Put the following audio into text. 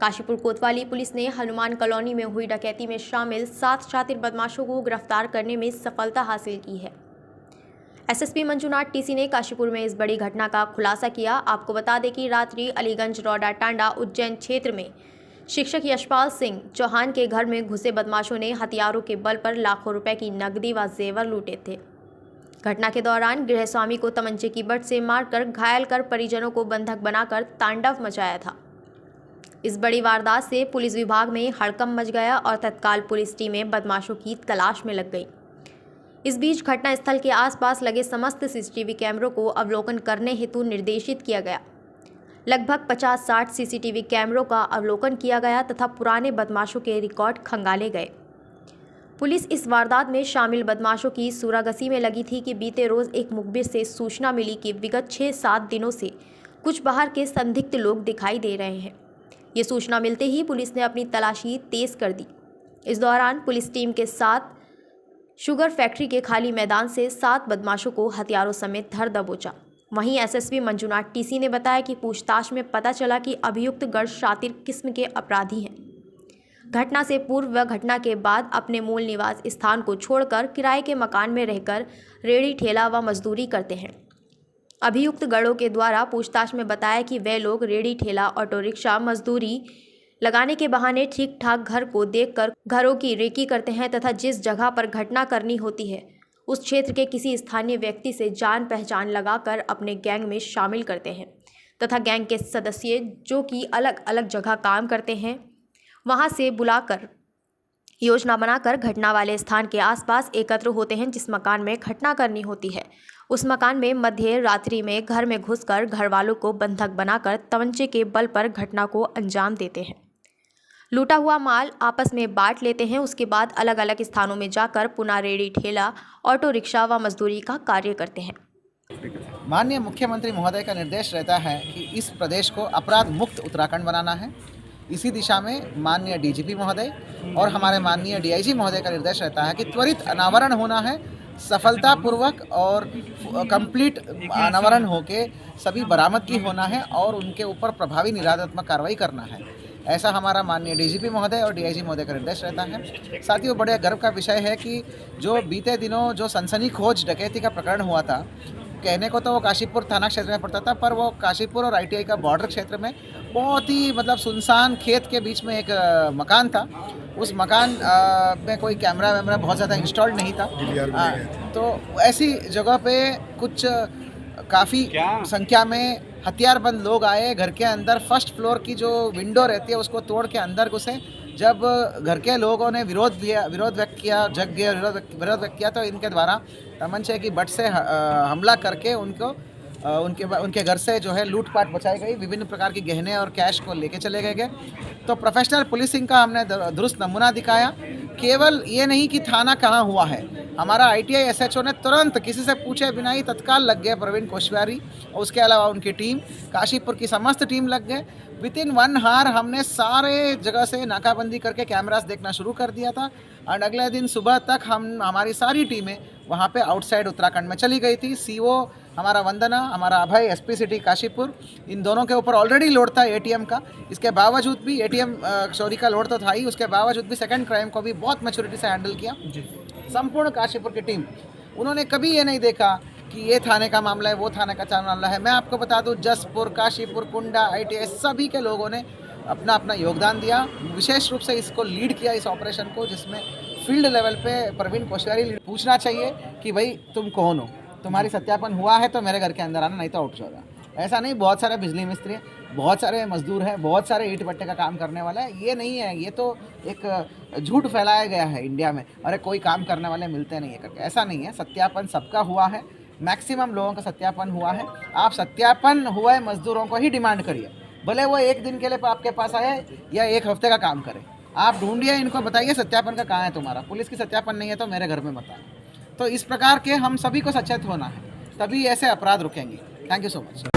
काशीपुर कोतवाली पुलिस ने हनुमान कॉलोनी में हुई डकैती में शामिल 7 शातिर बदमाशों को गिरफ्तार करने में सफलता हासिल की है। एसएसपी मंजुनाथ टीसी ने काशीपुर में इस बड़ी घटना का खुलासा किया। आपको बता दें कि रात्रि अलीगंज रौडा टांडा उज्जैन क्षेत्र में शिक्षक यशपाल सिंह चौहान के घर में घुसे बदमाशों ने हथियारों के बल पर लाखों रुपए की नकदी व जेवर लूटे थे। घटना के दौरान गृह स्वामी को तमंचे की बट से मारकर घायल कर परिजनों को बंधक बनाकर तांडव मचाया था। इस बड़ी वारदात से पुलिस विभाग में हड़कंप मच गया और तत्काल पुलिस टीमें बदमाशों की तलाश में लग गई। इस बीच घटनास्थल के आसपास लगे समस्त सीसीटीवी कैमरों को अवलोकन करने हेतु निर्देशित किया गया। लगभग 50-60 सीसीटीवी कैमरों का अवलोकन किया गया तथा पुराने बदमाशों के रिकॉर्ड खंगाले गए। पुलिस इस वारदात में शामिल बदमाशों की सूरागसी में लगी थी कि बीते रोज एक मुखबिर से सूचना मिली कि विगत 6-7 दिनों से कुछ बाहर के संदिग्ध लोग दिखाई दे रहे हैं। ये सूचना मिलते ही पुलिस ने अपनी तलाशी तेज कर दी। इस दौरान पुलिस टीम के साथ शुगर फैक्ट्री के खाली मैदान से 7 बदमाशों को हथियारों समेत धर दबोचा। वहीं एसएसपी मंजुनाथ टीसी ने बताया कि पूछताछ में पता चला कि अभियुक्त गढ़ शातिर किस्म के अपराधी हैं। घटना से पूर्व व घटना के बाद अपने मूल निवास स्थान को छोड़कर किराए के मकान में रहकर रेहड़ी ठेला व मजदूरी करते हैं। अभियुक्त गढ़ों के द्वारा पूछताछ में बताया कि वे लोग रेहड़ी ठेला ऑटो रिक्शा मजदूरी लगाने के बहाने ठीक ठाक घर को देखकर घरों की रेकी करते हैं तथा जिस जगह पर घटना करनी होती है उस क्षेत्र के किसी स्थानीय व्यक्ति से जान पहचान लगाकर अपने गैंग में शामिल करते हैं तथा गैंग के सदस्य जो कि अलग अलग जगह काम करते हैं वहां से बुलाकर योजना बनाकर घटना वाले स्थान के आसपास एकत्र होते हैं। जिस मकान में घटना करनी होती है उस मकान में मध्य रात्रि में घर में घुसकर घर वालों को बंधक बनाकर तमंचे के बल पर घटना को अंजाम देते हैं। लूटा हुआ माल आपस में बांट लेते हैं। उसके बाद अलग अलग स्थानों में जाकर पुनः रेहड़ी ठेला ऑटो रिक्शा व मजदूरी का कार्य करते हैं। माननीय मुख्यमंत्री महोदय का निर्देश रहता है कि इस प्रदेश को अपराध मुक्त उत्तराखंड बनाना है। इसी दिशा में माननीय डीजीपी महोदय और हमारे माननीय डीआईजी महोदय का निर्देश रहता है कि त्वरित अनावरण होना है, सफलतापूर्वक और कंप्लीट अनावरण होके सभी बरामदगी होना है और उनके ऊपर प्रभावी निराधात्मक कार्रवाई करना है। ऐसा हमारा माननीय डीजीपी महोदय और डीआईजी महोदय का निर्देश रहता है। साथियों, बड़े गर्व का विषय है कि जो बीते दिनों जो सनसनीखेज डकैती का प्रकरण हुआ था, कहने को तो वो काशीपुर थाना क्षेत्र में पड़ता था, पर वो काशीपुर और आईटीआई का बॉर्डर क्षेत्र में बहुत ही सुनसान खेत के बीच में एक मकान था। उस मकान में कोई कैमरा वैमरा बहुत ज़्यादा इंस्टॉल्ड नहीं था। तो ऐसी जगह पे कुछ काफ़ी संख्या में हथियारबंद लोग आए। घर के अंदर फर्स्ट फ्लोर की जो विंडो रहती है उसको तोड़ के अंदर घुसे। जब घर के लोगों ने विरोध व्यक्त किया तो इनके द्वारा तमंचे की बट से हमला करके उनके घर से जो है लूटपाट बचाई गई। विभिन्न प्रकार के गहने और कैश को लेके चले गए। तो प्रोफेशनल पुलिसिंग का हमने दुरुस्त नमूना दिखाया। केवल ये नहीं कि थाना कहाँ हुआ है, हमारा आईटीआई एसएचओ ने तुरंत किसी से पूछे बिना ही तत्काल लग गए। प्रवीण कोश्यारी और उसके अलावा उनकी टीम, काशीपुर की समस्त टीम लग गए। विदिन 1 आवर हमने सारे जगह से नाकाबंदी करके कैमरास देखना शुरू कर दिया था और अगले दिन सुबह तक हमारी सारी टीमें वहाँ पे आउटसाइड उत्तराखंड में चली गई थी। सीओ हमारा वंदना, हमारा अभय, एसपी सिटी काशीपुर, इन दोनों के ऊपर ऑलरेडी लोड था एटीएम का। इसके बावजूद भी एटीएम चोरी का लोड तो था ही, उसके बावजूद भी सेकंड क्राइम को भी बहुत मैच्योरिटी से हैंडल किया। संपूर्ण काशीपुर की टीम, उन्होंने कभी ये नहीं देखा कि ये थाने का मामला है, वो थाने का मामला है। मैं आपको बता दूं, जसपुर, काशीपुर, कुंडा, आईटीआई सभी के लोगों ने अपना अपना योगदान दिया। विशेष रूप से इसको लीड किया, इस ऑपरेशन को, जिसमें फील्ड लेवल पे प्रवीण कोश्यारी। पूछना चाहिए कि भाई तुम कौन हो, तुम्हारी सत्यापन हुआ है तो मेरे घर के अंदर आना, नहीं तो आउट जाओगा। ऐसा नहीं, बहुत सारे बिजली मिस्त्री हैं, बहुत सारे मजदूर हैं, बहुत सारे ईंट भट्टे का काम करने वाला है। ये नहीं है, ये तो एक झूठ फैलाया गया है इंडिया में, अरे कोई काम करने वाले मिलते नहीं है करके। ऐसा नहीं है, सत्यापन सबका हुआ है, मैक्सिमम लोगों का सत्यापन हुआ है। आप सत्यापन हुए मजदूरों को ही डिमांड करिए, भले वो 1 दिन के लिए आपके पास आए या 1 हफ्ते का काम करे। आप ढूंढिए, इनको बताइए सत्यापन का कहाँ है तुम्हारा। पुलिस की सत्यापन नहीं है तो मेरे घर में मत आए। तो इस प्रकार के हम सभी को सचेत होना है, तभी ऐसे अपराध रुकेंगे। Thank you so much.